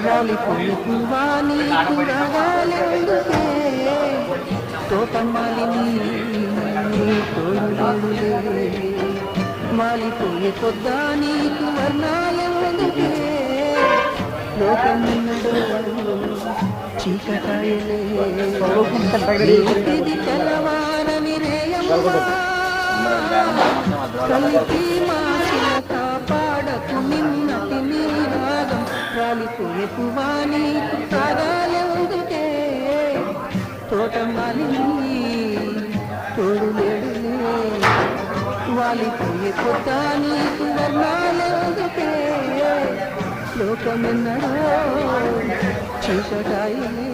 రాలిపోయి పువ్వా నీకు రాగాలెందుకే తోటమాలిని తోడులేడులే మాలిపోయే పొద్దా నీకు వర్ణాలెందుకే లోకమున్నడో చీకటాయలే ఇది తెల్లవారని రేయమ్మా కలిపి మాసిన కాపాడకు నిన్నటి నీ రాగం రాలిపోయే పువ్వా నీకు రాగాలెందుకే తోటమాలిని తోడులేడులే వాలిపోయే పొద్దా నీకు వర్ణాలెందుకే లోకమెన్నడో చీకటాయలే